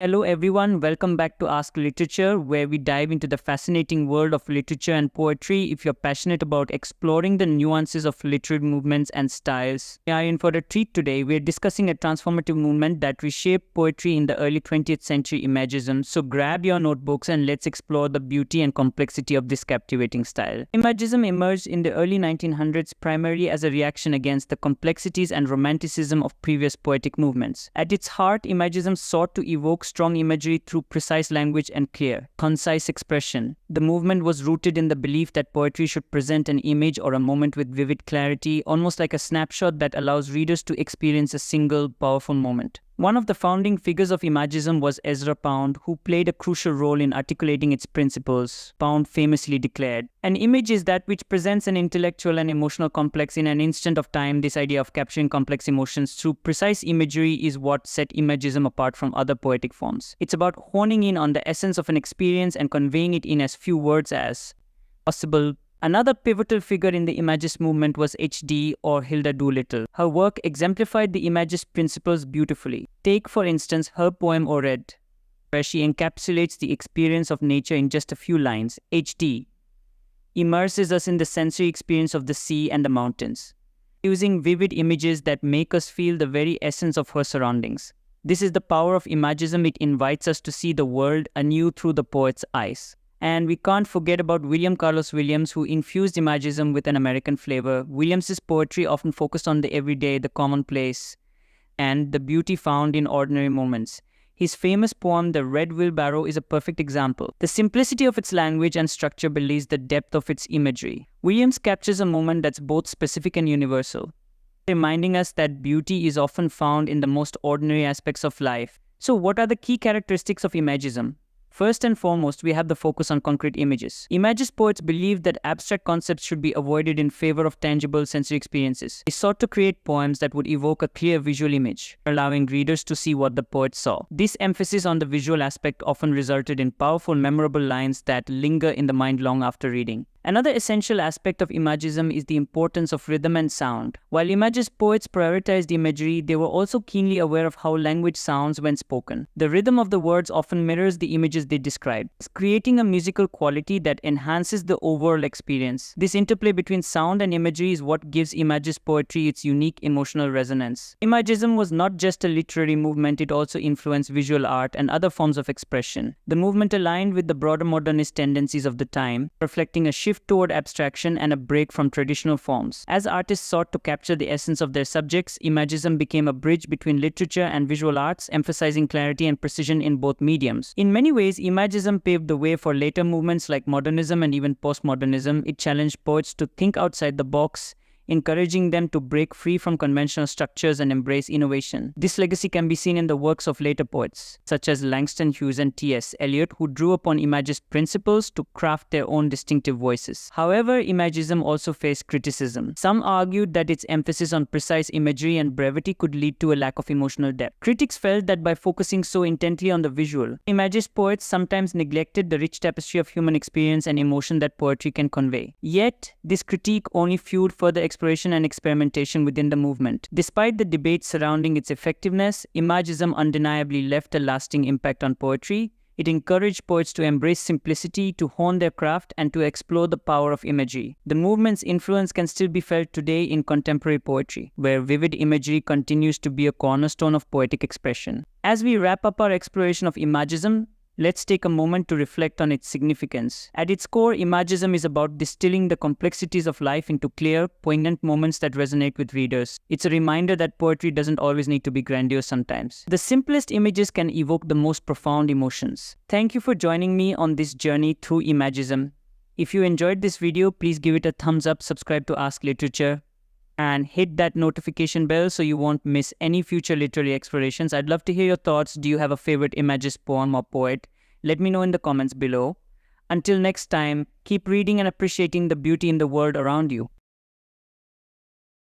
Hello everyone, welcome back to Ask Literature, where we dive into the fascinating world of literature and poetry. If you're passionate about exploring the nuances of literary movements and styles, we are in for a treat today. We're discussing a transformative movement that reshaped poetry in the early 20th century, Imagism. So grab your notebooks and let's explore the beauty and complexity of this captivating style. Imagism emerged in the early 1900s primarily as a reaction against the complexities and romanticism of previous poetic movements. At its heart, Imagism sought to evoke strong imagery through precise language and clear, concise expression. The movement was rooted in the belief that poetry should present an image or a moment with vivid clarity, almost like a snapshot that allows readers to experience a single, powerful moment. One of the founding figures of Imagism was Azra Pond, who played a crucial role in articulating its principles. Pond famously declared, "An image is that which presents an intellectual and emotional complex in an instant of time." This idea of capturing complex emotions through precise imagery is what set Imagism apart from other poetic forms. It's about honing in on the essence of an experience and conveying it in as few words as possible. Another pivotal figure in the Imagist movement was H.D. or Hilda Doolittle. Her work exemplified the Imagist principles beautifully. Take, for instance, her poem Ored, where she encapsulates the experience of nature in just a few lines. H.D. immerses us in the sensory experience of the sea and the mountains, using vivid images that make us feel the very essence of her surroundings. This is the power of Imagism. It invites us to see the world anew through the poet's eyes. And we can't forget about William Carlos Williams, who infused Imagism with an American flavor. Williams's poetry often focused on the everyday, the commonplace, and the beauty found in ordinary moments. His famous poem, The Red Wheelbarrow, is a perfect example. The simplicity of its language and structure belies the depth of its imagery. Williams captures a moment that's both specific and universal, reminding us that beauty is often found in the most ordinary aspects of life. So what are the key characteristics of Imagism? First and foremost, we have the focus on concrete images. Imagist poets believed that abstract concepts should be avoided in favor of tangible sensory experiences. They sought to create poems that would evoke a clear visual image, allowing readers to see what the poet saw. This emphasis on the visual aspect often resulted in powerful, memorable lines that linger in the mind long after reading. Another essential aspect of Imagism is the importance of rhythm and sound. While Imagist poets prioritized imagery, they were also keenly aware of how language sounds when spoken. The rhythm of the words often mirrors the images they describe, creating a musical quality that enhances the overall experience. This interplay between sound and imagery is what gives Imagist poetry its unique emotional resonance. Imagism was not just a literary movement, it also influenced visual art and other forms of expression. The movement aligned with the broader modernist tendencies of the time, reflecting a shift toward abstraction and a break from traditional forms. As artists sought to capture the essence of their subjects, Imagism became a bridge between literature and visual arts, emphasizing clarity and precision in both mediums. In many ways, Imagism paved the way for later movements like modernism and even postmodernism. It challenged poets to think outside the box, encouraging them to break free from conventional structures and embrace innovation. This legacy can be seen in the works of later poets, such as Langston Hughes and T.S. Eliot, who drew upon Imagist principles to craft their own distinctive voices. However, Imagism also faced criticism. Some argued that its emphasis on precise imagery and brevity could lead to a lack of emotional depth. Critics felt that by focusing so intently on the visual, Imagist poets sometimes neglected the rich tapestry of human experience and emotion that poetry can convey. Yet, this critique only fueled further exploration and experimentation within the movement. Despite the debate surrounding its effectiveness, Imagism undeniably left a lasting impact on poetry. It encouraged poets to embrace simplicity, to hone their craft, and to explore the power of imagery. The movement's influence can still be felt today in contemporary poetry, where vivid imagery continues to be a cornerstone of poetic expression. As we wrap up our exploration of Imagism, let's take a moment to reflect on its significance. At its core, Imagism is about distilling the complexities of life into clear, poignant moments that resonate with readers. It's a reminder that poetry doesn't always need to be grandiose sometimes. The simplest images can evoke the most profound emotions. Thank you for joining me on this journey through Imagism. If you enjoyed this video, please give it a thumbs up, subscribe to Ask Literature, and hit that notification bell so you won't miss any future literary explorations. I'd love to hear your thoughts. Do you have a favorite Imagist poem or poet? Let me know in the comments below. Until next time, keep reading and appreciating the beauty in the world around you.